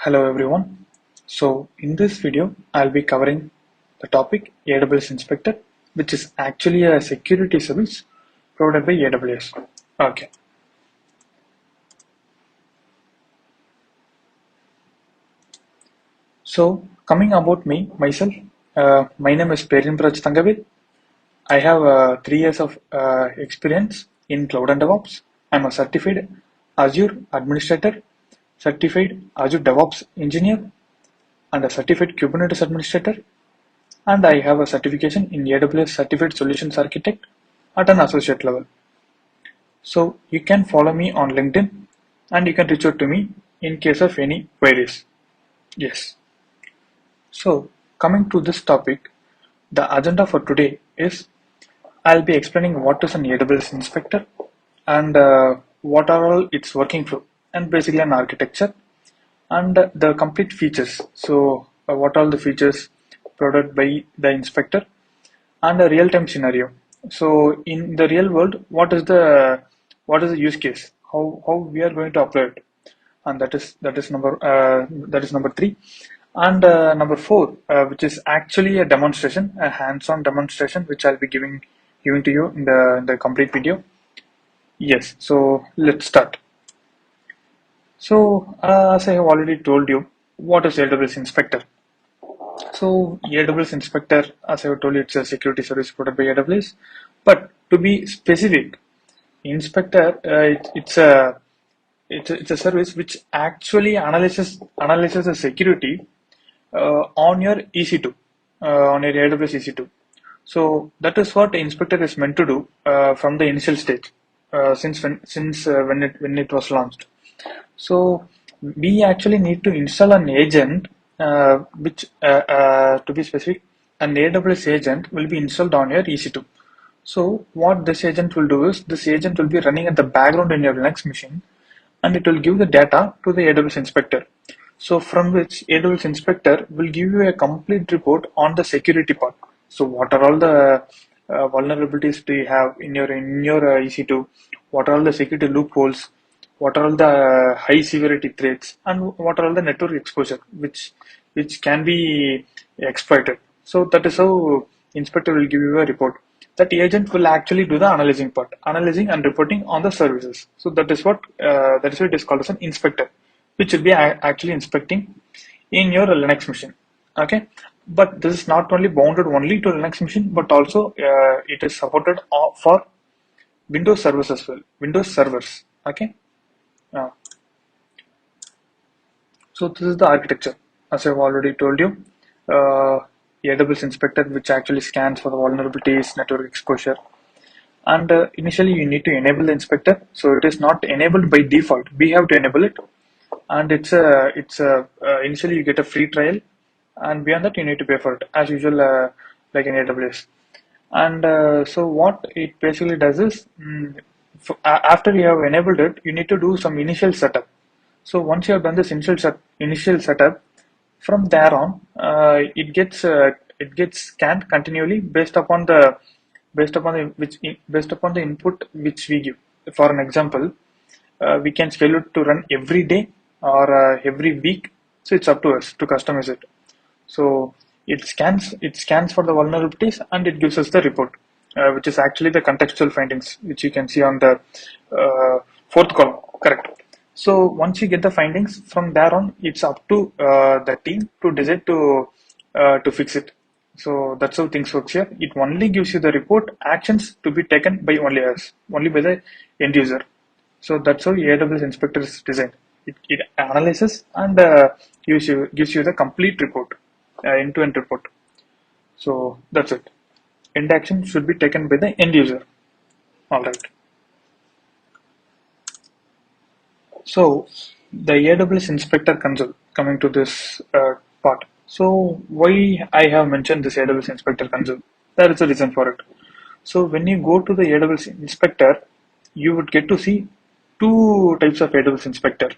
Hello everyone. So in this video, I'll be covering the topic AWS Inspector, which is actually a security service provided by AWS. Okay. So coming about myself, my name is Perinpraj Thangavil. I have 3 years of experience in cloud and DevOps. I'm a certified Azure administrator, certified Azure DevOps engineer, and a certified Kubernetes administrator, and I have a certification in AWS Certified Solutions Architect at an associate level. So you can follow me on LinkedIn and you can reach out to me in case of any queries. Yes. So coming to this topic, the agenda for today is I'll be explaining what is an AWS Inspector and what are all its working flow and basically an architecture and the complete features. So what are the features provided by the inspector and a real-time scenario. So in the real world, what is the use case? How we are going to apply it? And that is number three. And number four, which is actually a demonstration, a hands-on demonstration, which I'll be giving to you in the complete video. Yes. So let's start. So as I have already told you, what is AWS Inspector? So AWS Inspector, as I have told you, it's a security service provided by AWS. But to be specific, Inspector, it's a service which actually analyzes the security on your EC2, on your AWS EC2. So that is what the inspector is meant to do from the initial stage, since when it was launched. So we actually need to install an agent, to be specific, an AWS agent will be installed on your EC2. So what this agent will do is this agent will be running at the background in your Linux machine, and it will give the data to the AWS inspector. So from which AWS inspector will give you a complete report on the security part. So what are all the vulnerabilities do you have in your EC2? What are all the security loopholes? What are all the high severity threats, and what are all the network exposure which can be exploited? So that is how inspector will give you a report. That agent will actually do the analyzing part, analyzing and reporting on the services. So that is why it is called as an inspector, which will be actually inspecting in your Linux machine. Okay, but this is not only bounded only to Linux machine, but also it is supported for Windows servers as well. Windows servers. Okay. Uh, so this is the architecture. As I've already told you, AWS Inspector, which actually scans for the vulnerabilities, network exposure, and initially you need to enable the inspector. So it is not enabled by default. We have to enable it, and it's a initially you get a free trial, and beyond that you need to pay for it as usual, like in AWS. And so what it basically does is, after you have enabled it, you need to do some initial setup. So once you have done this initial setup, from there on, it gets scanned continually based upon the input which we give. For an example, we can schedule it to run every day or every week. So it's up to us to customize it. So it scans for the vulnerabilities and it gives us the report, which is actually the contextual findings, which you can see on the fourth column. Correct. So once you get the findings, from there on, it's up to the team to decide to fix it. So that's how things works here. It only gives you the report actions to be taken by only us, only by the end user. So that's how AWS Inspector is designed. It analyzes and gives you the complete report, end-to-end report. So that's it. End action should be taken by the end user. All right. So the AWS Inspector console, coming to this part. So why I have mentioned this AWS Inspector console? There is a reason for it. So when you go to the AWS Inspector, you would get to see two types of AWS Inspector.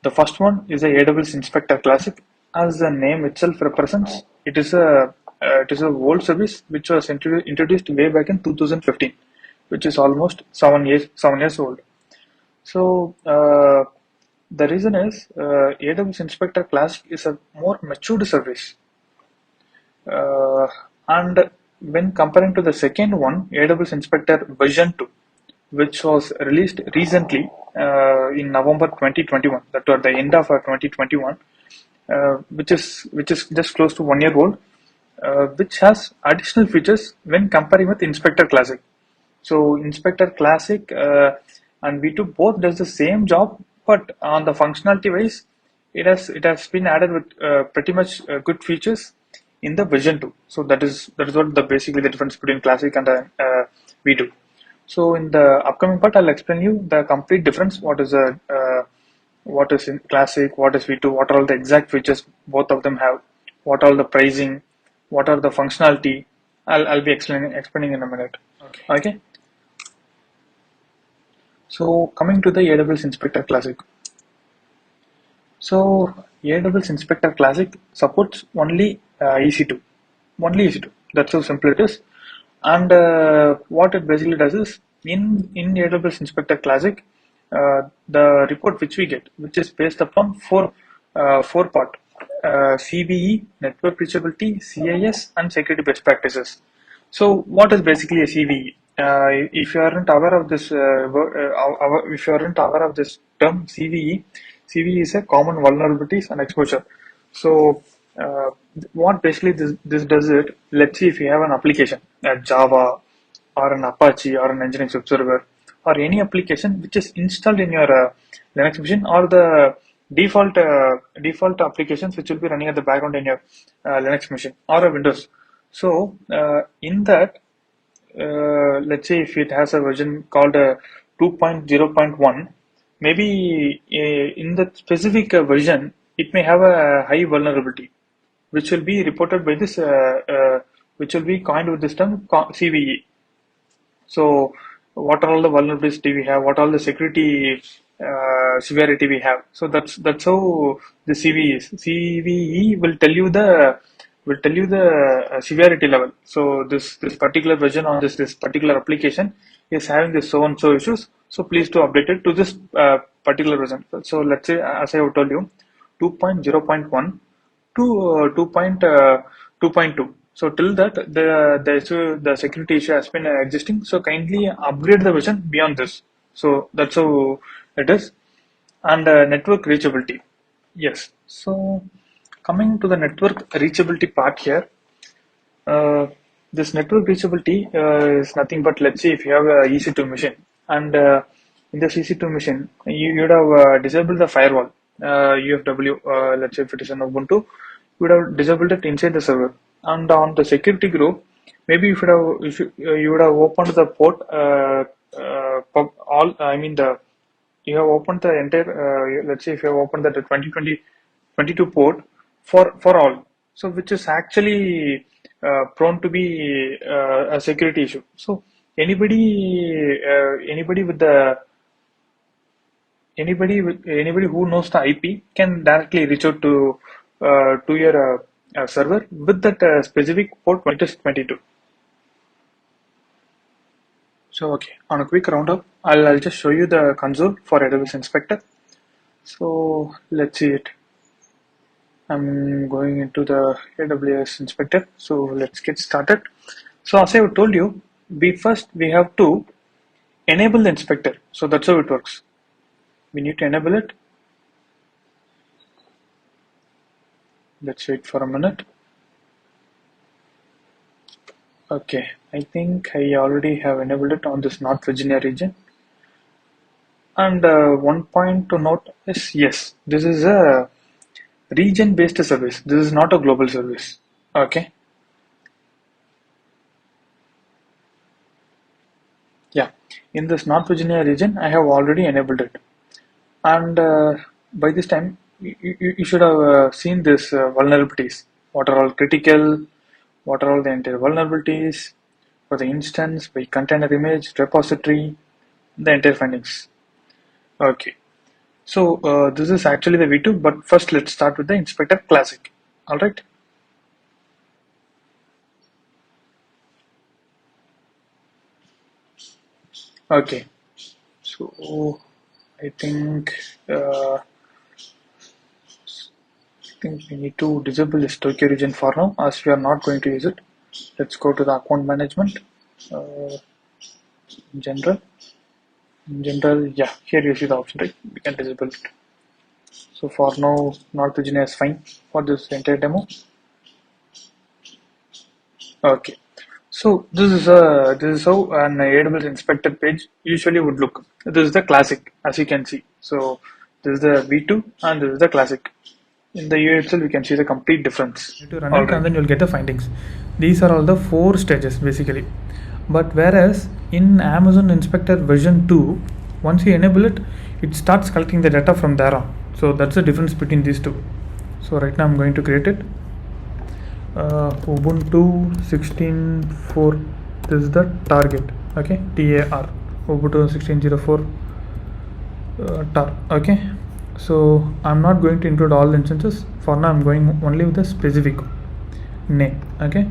The first one is the AWS Inspector Classic. As the name itself represents, it is a old service which was introduced way back in 2015, which is almost 7 years old. So The reason is AWS Inspector Classic is a more matured service. And when comparing to the second one, AWS Inspector version 2, which was released recently in November 2021, that was the end of 2021, which is just close to 1 year old, which has additional features when comparing with Inspector Classic. So Inspector Classic and V2 both does the same job, but on the functionality wise, it has been added with pretty much good features in the version 2. So that is what the basically the difference between Classic and V2. So in the upcoming part, I'll explain you the complete difference. What is in Classic, what is V2, what are all the exact features both of them have, what are the pricing, what are the functionality. I'll be explaining in a minute. Okay. So coming to the AWS Inspector Classic. So AWS Inspector Classic supports only EC2. Only EC2. That's how simple it is. And what it basically does is in AWS Inspector Classic, the report which we get, which is based upon four part: CVE, network reachability, CIS, and security best practices. So what is basically a CVE? If you aren't aware of this, if you aren't aware of this term CVE, CVE is a common vulnerabilities and exposure. So what basically this does it? Let's see if you have an application, a Java or an Apache or an Nginx web server or any application which is installed in your Linux machine or the default applications which will be running at the background in your Linux machine or a Windows. So in that, let's say if it has a version called 2.0.1, maybe in the specific version, it may have a high vulnerability, which will be reported by this, which will be coined with this term CVE. So, what are all the vulnerabilities do we have? What all the security severity we have? So that's how the CVE is. CVE will tell you the severity level. So this particular version on this particular application is having this so and so issues. So please do update it to this particular version. So let's say, as I have told you, 2.0.1 to 2.2. So till that the security issue has been existing. So kindly upgrade the version beyond this. So that's how it is. And network reachability. Yes. So coming to the network reachability part here, uh, this network reachability is nothing but, let's say if you have a EC2 machine and in this EC2 machine you'd have disabled the firewall, UFW, let's say if it is an Ubuntu, you would have disabled it inside the server. And on the security group, maybe you would have opened the port, all, I mean you have opened the entire, let's say if you have opened the 2022 port for all, so which is actually prone to be a security issue. So anybody with the anybody who knows the IP can directly reach out to your server with that specific port 2022. So okay, on a quick roundup, I'll just show you the console for AWS Inspector. So let's see it. I'm going into the AWS Inspector. So let's get started. So as I told you, we have to enable the inspector. So that's how it works. We need to enable it. Let's wait for a minute. Okay, I think I already have enabled it on this North Virginia region. And one point to note is, yes, this is a region-based service. This is not a global service. Okay. Yeah. In this North Virginia region, I have already enabled it. And by this time, you should have seen this vulnerabilities. What are all critical? What are all the entire vulnerabilities for the instance by container image, repository, the entire findings. Okay. So this is actually the V2, but first let's start with the Inspector Classic. All right. Okay. So I think think we need to disable this Tokyo region for now, as we are not going to use it. Let's go to the account management. General. General, yeah, here you see the option, right? We can disable it. So for now, North Virginia is fine for this entire demo. Okay. So this is how an AWS Inspector page usually would look. This is the classic, as you can see. So this is the V2 and this is the classic. In the UI itself, we can see the complete difference. You run it and then you'll get the findings. These are all the 4 stages basically. But whereas in Amazon Inspector version 2, once you enable it, it starts collecting the data from there on. So that's the difference between these two. So right now I'm going to create it. Ubuntu 16.4, this is the target. Okay, TAR, Ubuntu 16.04 tar. Okay, so I'm not going to include all the instances. For now I'm going only with the specific name. Okay,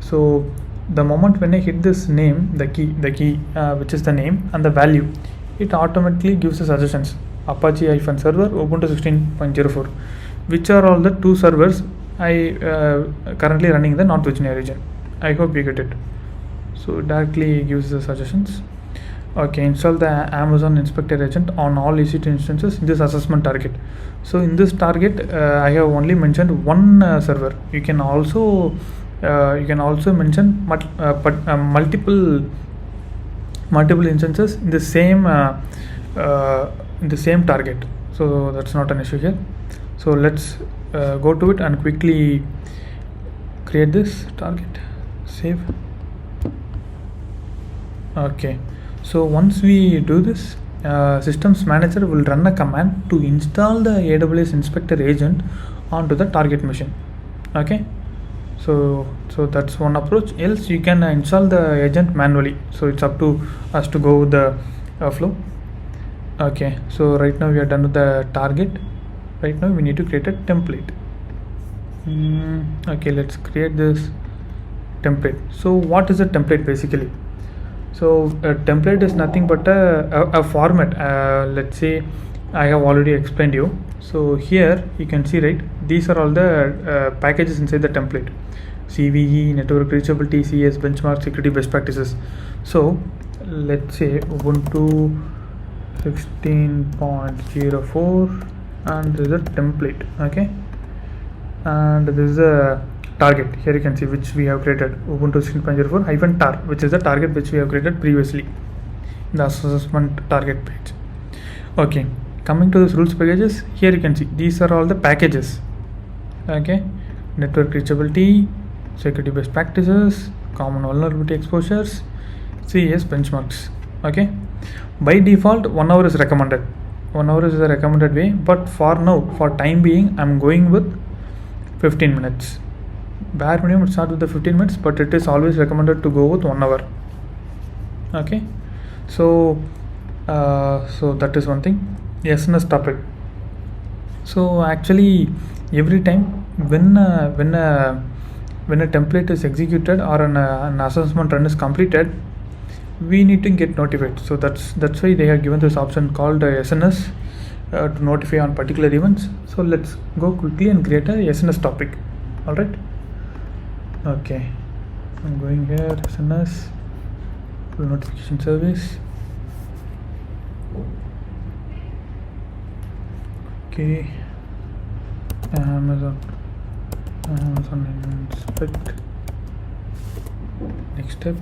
so the moment when I hit this name, the key which is the name and the value, it automatically gives the suggestions. Apache-server, Ubuntu 16.04, which are all the 2 servers I currently running in the North Virginia region. I hope you get it. So directly gives the suggestions. Okay, install the Amazon Inspector agent on all EC2 instances in this assessment target. So in this target, I have only mentioned one server. You can also mention multiple instances in the same target. So that's not an issue here. So let's go to it and quickly create this target. Save. Okay. So once we do this, systems manager will run a command to install the AWS Inspector agent onto the target machine. Okay, so that's one approach. Else you can install the agent manually. So it's up to us to go with the flow. Okay, so right now we are done with the target. Right now we need to create a template. Okay, let's create this template. So what is a template basically? So a template is nothing but a format. Let's say I have already explained you. So here you can see, right, these are all the packages inside the template: CVE, network reachability, CS, benchmark, security best practices. So let's say Ubuntu 16.04 and this is a template. Okay, and this is a target. Here you can see which we have created, Ubuntu 16.04 -tar, which is the target which we have created previously in the assessment target page. Okay, coming to this rules packages, here you can see these are all the packages. Okay, network reachability, security best practices, common vulnerability exposures, CES benchmarks. Okay, by default 1 hour is recommended. 1 hour is the recommended way, but for now, for time being, I'm going with 15 minutes. Bare minimum start with the 15 minutes, but it is always recommended to go with 1 hour. Okay, so that is one thing. SNS topic. So actually every time when a template is executed or an assessment run is completed, we need to get notified. So that's why they have given this option called SNS to notify on particular events. So let's go quickly and create a SNS topic. All right. Okay, I'm going here, SNS, pull notification service. Okay, Amazon Inspect. Next step,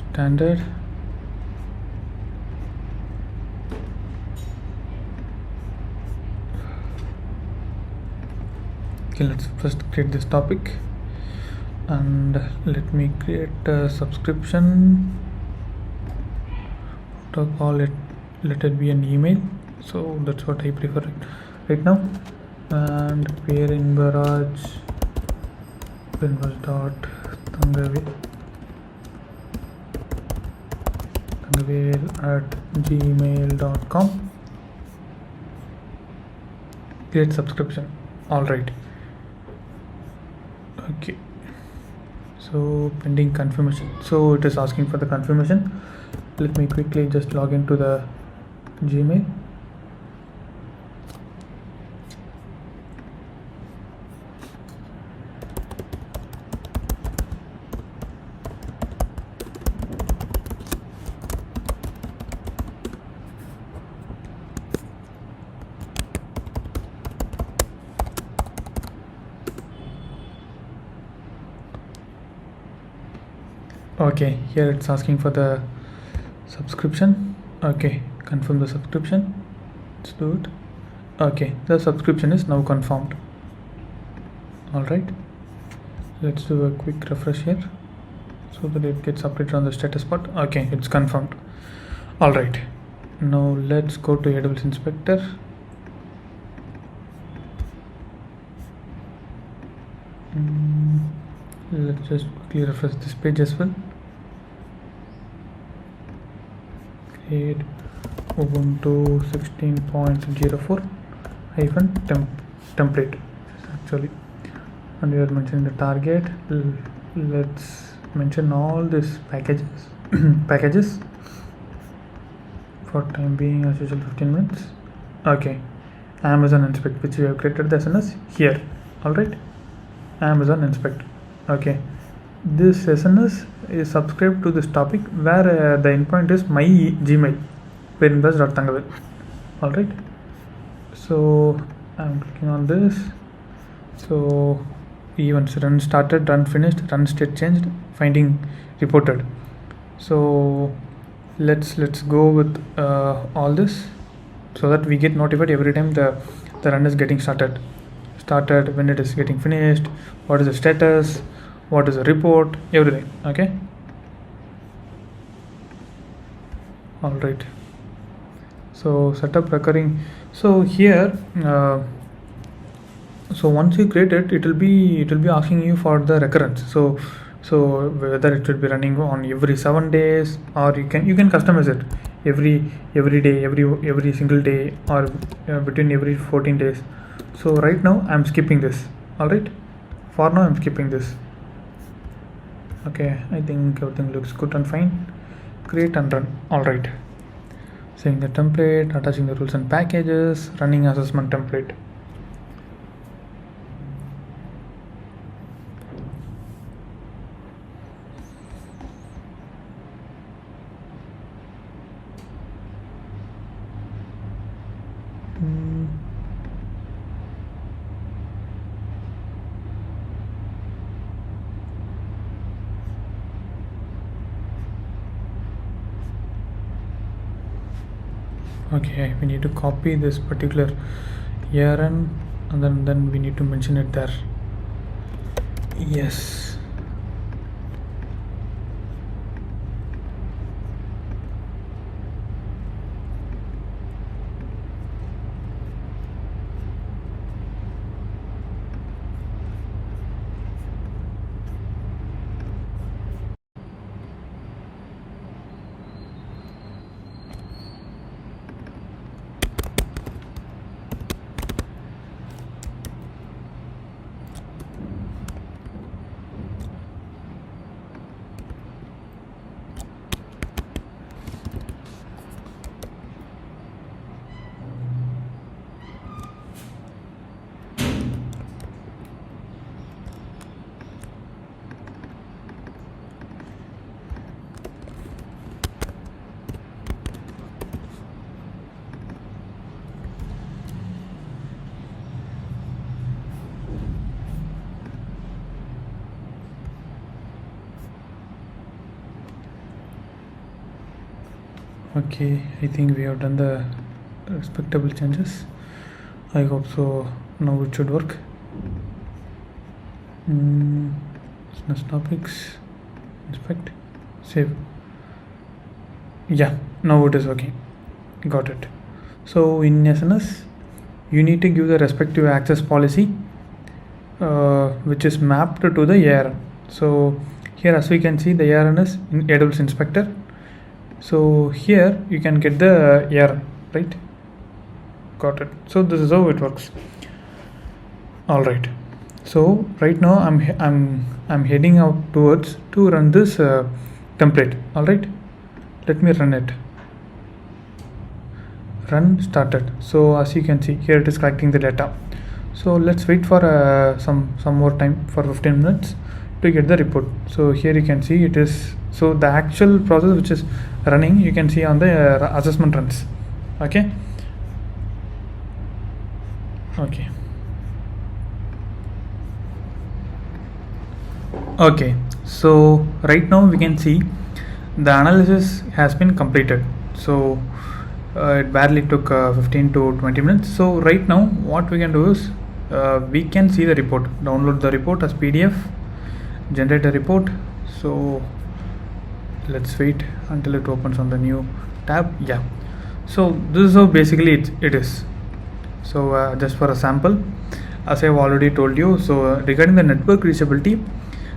standard. Okay, let's first create this topic. And let me create a subscription. Protocol it, let it be an email. So that's what I prefer right now. And Perinbaraj dot Tangavel@gmail.com. Create subscription. All right. Okay. So pending confirmation. So it is asking for the confirmation. Let me quickly just log into the Gmail. Okay, here it's asking for the subscription. Okay, confirm the subscription. Let's do it. Okay, the subscription is now confirmed. Alright, let's do a quick refresh here so that it gets updated on the status bar. Okay, it's confirmed. Alright, now let's go to AWS Inspector. Let's just quickly refresh this page as well. Create Ubuntu 16.04 hyphen template actually, and we are mentioning the target. Let's mention all these packages for time being, as usual 15 minutes. Okay, Amazon Inspect, which we have created the SNS here. Alright, Amazon Inspect. Okay, this SNS is subscribed to this topic where the endpoint is my Gmail, perinpraj.thangavel. Alright, so I'm clicking on this. So events: run started, run finished, run state changed, finding reported. So let's go with all this so that we get notified every time the run is getting started, when it is getting finished, what is the status, what is the report, everything. Okay, all right. So setup recurring. So here so once you create it, it will be asking you for the recurrence. So whether it should be running on every 7 days, or you can customize it every day, every single day, or between every 14 days. So right now I'm skipping this. All right, for now I'm skipping this. Okay, I think everything looks good and fine. Create and run. All right, saving the template, attaching the rules and packages, running assessment template. Okay, we need to copy this particular ARN and then we need to mention it there. Yes. Okay, I think we have done the respectable changes. I hope so. Now it should work. Business topics, inspect, save. Yeah, now it is working. Got it. So in SNS, you need to give the respective access policy which is mapped to the ARN. So here, as we can see, the ARN is in AWS Inspector. So here you can get the ARN, right? Got it. So this is how it works. All right. So right now I'm heading out towards to run this template. All right. Let me run it. Run started. So as you can see here, it is collecting the data. So let's wait for some more time, for 15 minutes, to get the report. So here you can see it is, so the actual process which is running, you can see on the assessment runs. Okay. Okay, So right now we can see the analysis has been completed. So it barely took 15 to 20 minutes. So right now what we can do is we can see the report, download the report as PDF, generate a report. So let's wait until it opens on the new tab. Yeah, so this is how basically it is. So just for a sample, as I've already told you, so regarding the network reachability,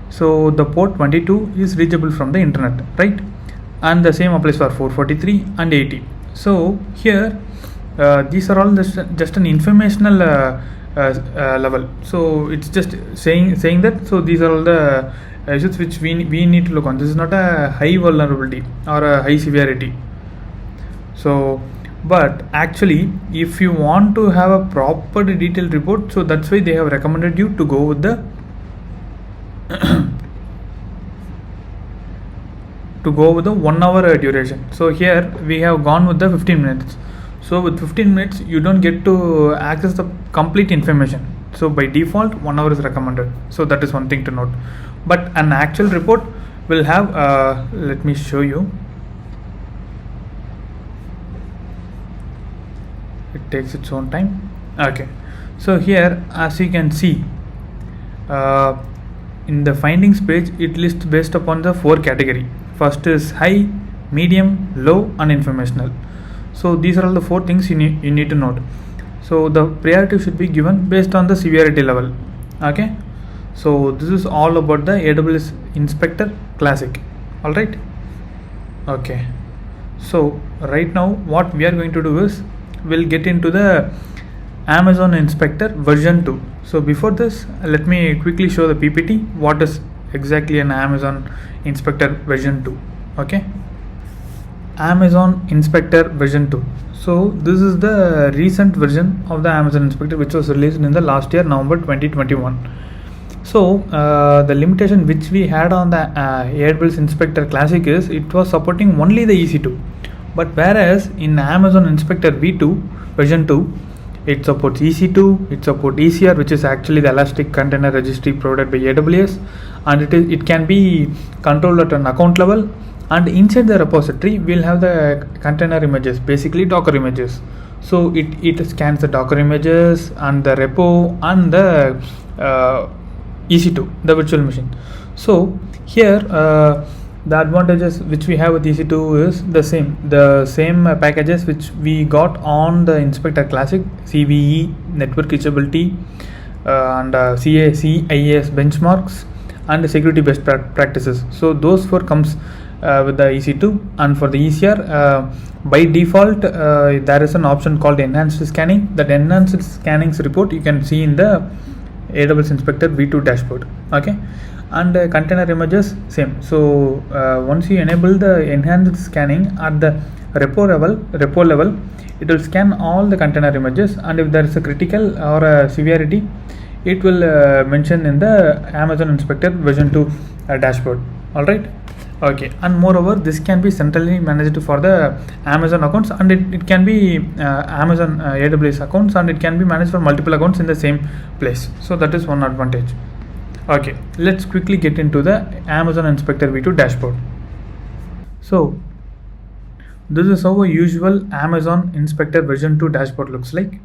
so the port 22 is reachable from the internet, right? And the same applies for 443 and 80. So here these are all just an informational level. So it's just saying that, so these are all the issues which we need to look on. This is not a high vulnerability or a high severity. So but actually if you want to have a proper detailed report, so that's why they have recommended you to go with the to go with the 1 hour duration. So here we have gone with the 15 minutes. So with 15 minutes you don't get to access the complete information. So by default 1 hour is recommended. So that is one thing to note. But an actual report will have let me show you. It takes its own time. Okay, so here as you can see in the findings page, it lists based upon the 4 category. First is high, medium, low and informational. So these are all the 4 things you need to note. So the priority should be given based on the severity level. Okay, so this is all about the AWS Inspector Classic. Alright, okay, so right now what we are going to do is we'll get into the Amazon Inspector version 2. So before this, let me quickly show the PPT what is exactly an Amazon Inspector version 2. Okay, Amazon Inspector version 2. So this is the recent version of the Amazon Inspector which was released in the last year, November 2021. So the limitation which we had on the AWS Inspector Classic is it was supporting only the EC2. But whereas in Amazon Inspector V2 version 2, it supports EC2, it supports ECR, which is actually the Elastic Container Registry provided by AWS, and it can be controlled at an account level. And inside the repository, we'll have the container images, basically Docker images. So it scans the Docker images and the repo and the EC2, the virtual machine. So here the advantages which we have with EC2 is the same packages which we got on the Inspector Classic, CVE, network reachability, and CIS benchmarks and security best practices. So those 4 comes with the EC2, and for the ECR by default there is an option called enhanced scanning. That enhanced scanning's report you can see in the AWS Inspector V2 dashboard. Okay, and container images same. So once you enable the enhanced scanning at the repo level, it will scan all the container images, and if there is a critical or a severity, it will mention in the Amazon Inspector version 2 dashboard. All right, okay, and moreover this can be centrally managed for the Amazon accounts, and it can be Amazon AWS accounts, and it can be managed for multiple accounts in the same place. So that is one advantage. Okay, let's quickly get into the Amazon Inspector V2 dashboard. So this is how a usual Amazon Inspector version 2 dashboard looks like.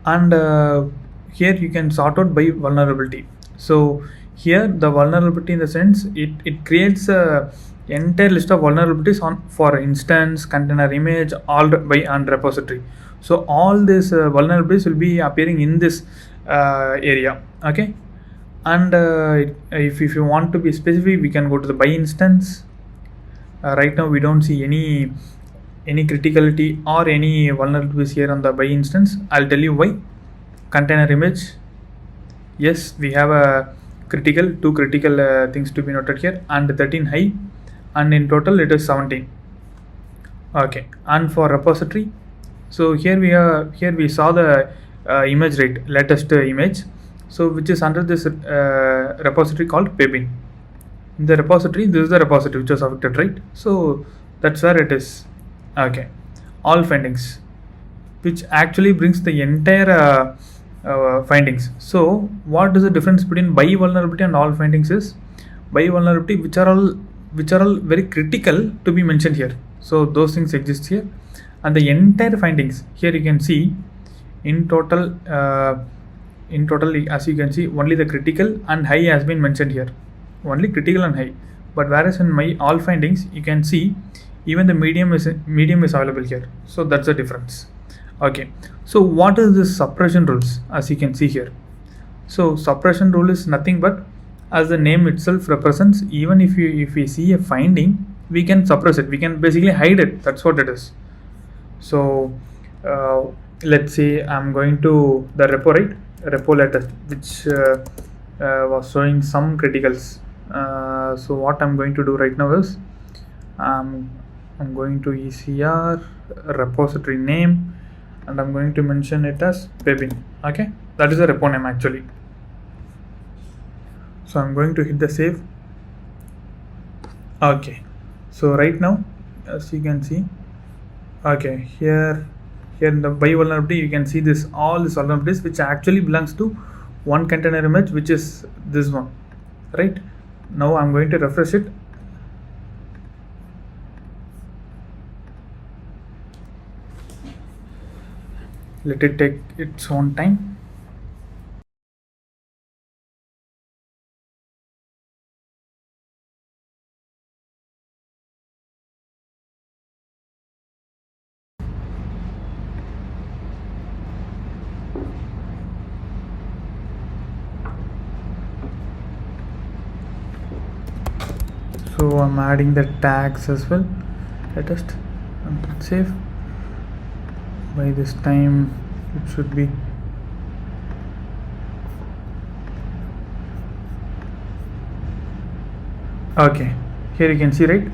And here you can sort out by vulnerability. So here the vulnerability in the sense it creates a entire list of vulnerabilities on for instance, container image, all by and repository. So all these vulnerabilities will be appearing in this area. Okay, and if you want to be specific, we can go to the by instance. Right now we don't see any criticality or any vulnerabilities here on the by instance. I'll tell you why. Container image, yes, we have a two critical things to be noted here, and 13 high, and in total it is 17. Okay, and for repository, so here we saw the image rate, latest image, so which is under this repository called Pebin. In the repository, this is the repository which was affected, right? So that's where it is. Okay, all findings, which actually brings the entire findings. So what is the difference between by vulnerability and all findings is by vulnerability which are all very critical to be mentioned here. So those things exist here, and the entire findings here you can see in total as you can see only the critical and high has been mentioned here, only critical and high. But whereas in my all findings you can see even the medium is available here. So that's the difference. Okay, so what is this suppression rules? As you can see here, so suppression rule is nothing but, as the name itself represents, even if we see a finding, we can suppress it, we can basically hide it. That's what it is. So let's say I'm going to the repo, right? Repo latest, which was showing some criticals. So what I'm going to do right now is I'm going to ECR repository name, and I'm going to mention it as Pebin. Okay, that is the repo name actually. So I'm going to hit the save. Okay, so right now as you can see, okay, here in the by vulnerability you can see this all these vulnerabilities which actually belongs to one container image, which is this one, right? Now I'm going to refresh it. Let it take its own time. So I'm adding the tags as well. Latest and hit save. By this time it should be okay. Here you can see, right,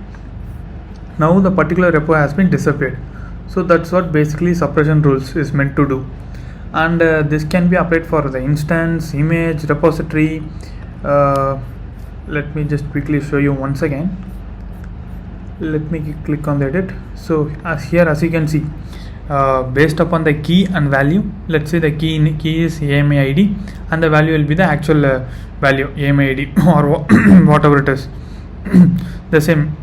now the particular repo has been disappeared. So that's what basically suppression rules is meant to do, and this can be applied for the instance, image, repository. Let me just quickly show you once again. Let me click on the edit. So as you can see, based upon the key and value, let's say the key is AMA ID and the value will be the actual value AMA ID or whatever it is. The same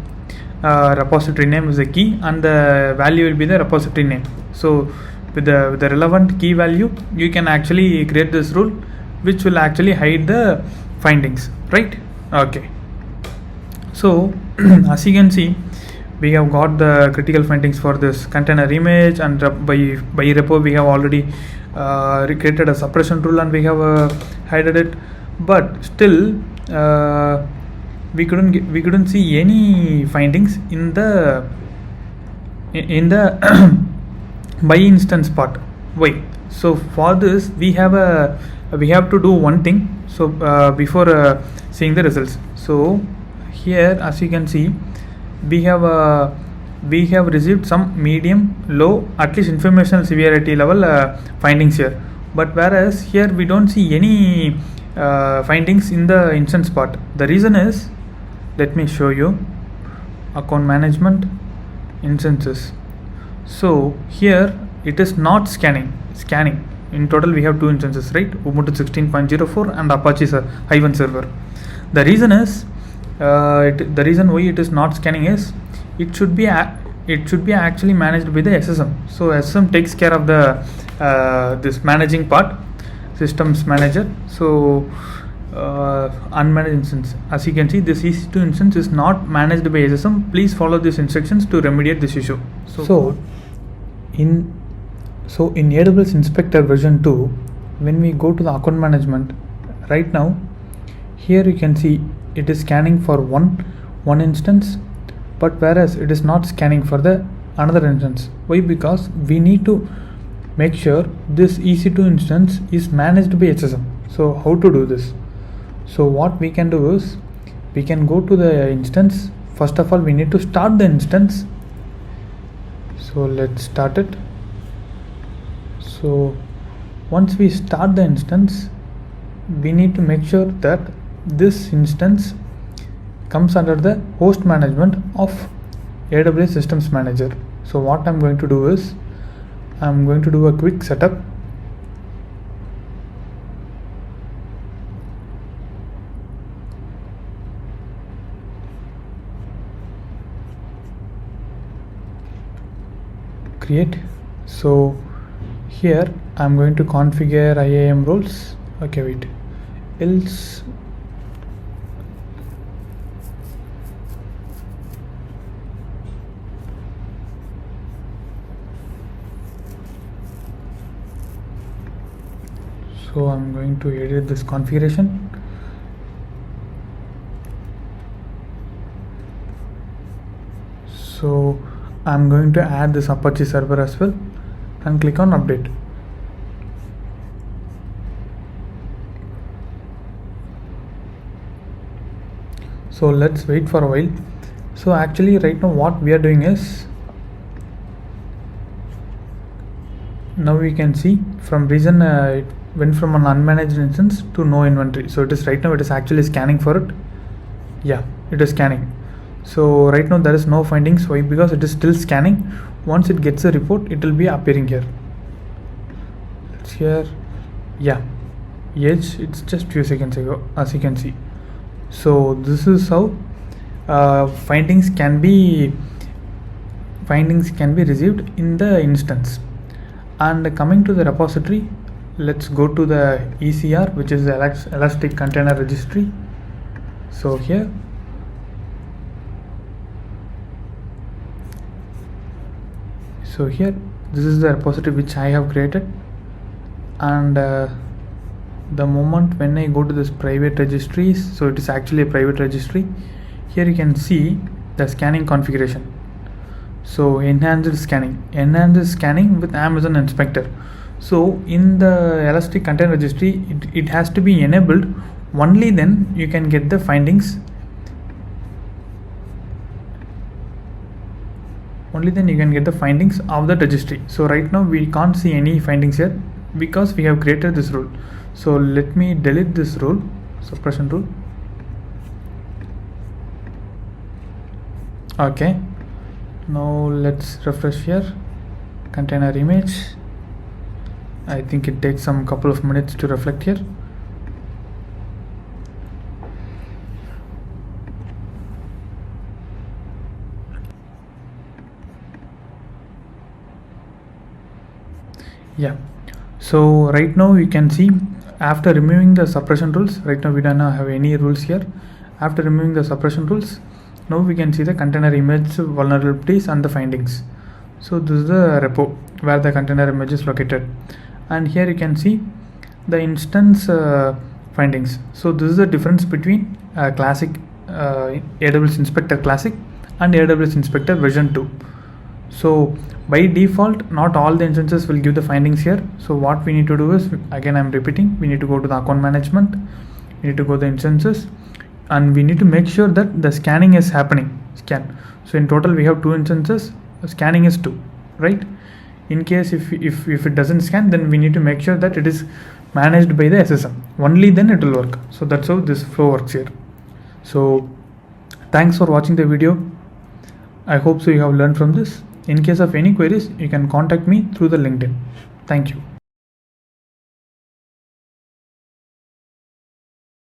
repository name is the key and the value will be the repository name. So with the relevant key value you can actually create this rule which will actually hide the findings, right? Okay, so as you can see, we have got the critical findings for this container image, and by repo we have already created a suppression rule and we have hidden it, but still we couldn't see any findings in the by instance part. Why? So for this we have to do one thing. So before seeing the results, so here as you can see, we have received some medium, low, at least informational severity level findings here, but whereas here we don't see any findings in the instance part. The reason is, let me show you, account management, instances. So here it is not scanning. In total we have two instances, right? Ubuntu 16.04 and Apache Hyphen server. The reason is the reason why it is not scanning is it should be actually managed by the SSM. So SSM takes care of the this managing part, systems manager. So unmanaged instance, as you can see, this EC2 instance is not managed by SSM. Please follow these instructions to remediate this issue. So in AWS Inspector version 2, when we go to the account management, right now here you can see it is scanning for one instance, but whereas it is not scanning for the another instance. Why? Because we need to make sure this EC2 instance is managed by SSM. So how to do this? So what we can do is, we can go to the instance. First of all, we need to start the instance. So let's start it. So once we start the instance, we need to make sure that this instance comes under the host management of AWS Systems Manager. So what I'm going to do is, I'm going to do a quick setup. create. So here I'm going to configure IAM roles. Okay, wait, else so I'm going to edit this configuration. So I'm going to add this Apache server as well and click on update. So let's wait for a while. So actually right now what we are doing is, now we can see from reason it went from an unmanaged instance to no inventory. So it is right now it is actually scanning for it. Yeah, it is scanning. So right now there is no findings. Why? Because it is still scanning. Once it gets a report, it will be appearing here. It's here. Yeah, edge, it's just few seconds ago, as you can see. So this is how findings can be received in the instance. And coming to the repository, let's go to the ECR, which is the Elastic Container Registry. So here, this is the repository which I have created, and the moment when I go to this private registries, so it is actually a private registry. Here you can see the scanning configuration. So enhanced scanning with Amazon Inspector. So in the Elastic Container Registry, it has to be enabled. Only then you can get the findings. Only then you can get the findings of the registry. So right now we can't see any findings here because we have created this rule. So let me delete this rule, suppression rule. Okay, now let's refresh here. Container image, I think it takes some couple of minutes to reflect here. Yeah, so right now you can see after removing the suppression rules, right now we don't have any rules here. After removing the suppression rules, now we can see the container image vulnerabilities and the findings. So this is the repo where the container image is located, and here you can see the instance findings. So this is the difference between classic AWS Inspector Classic and AWS Inspector version 2. So by default, not all the instances will give the findings here. So what we need to do is, again I'm repeating, we need to go to the account management, we need to go to the instances, and we need to make sure that the scanning is happening. Scan. So in total we have 2 instances, scanning is 2, right? In case if it doesn't scan, then we need to make sure that it is managed by the SSM. Only then it will work. So that's how this flow works here. So thanks for watching the video. I hope so you have learned from this. In case of any queries, you can contact me through the LinkedIn. Thank you.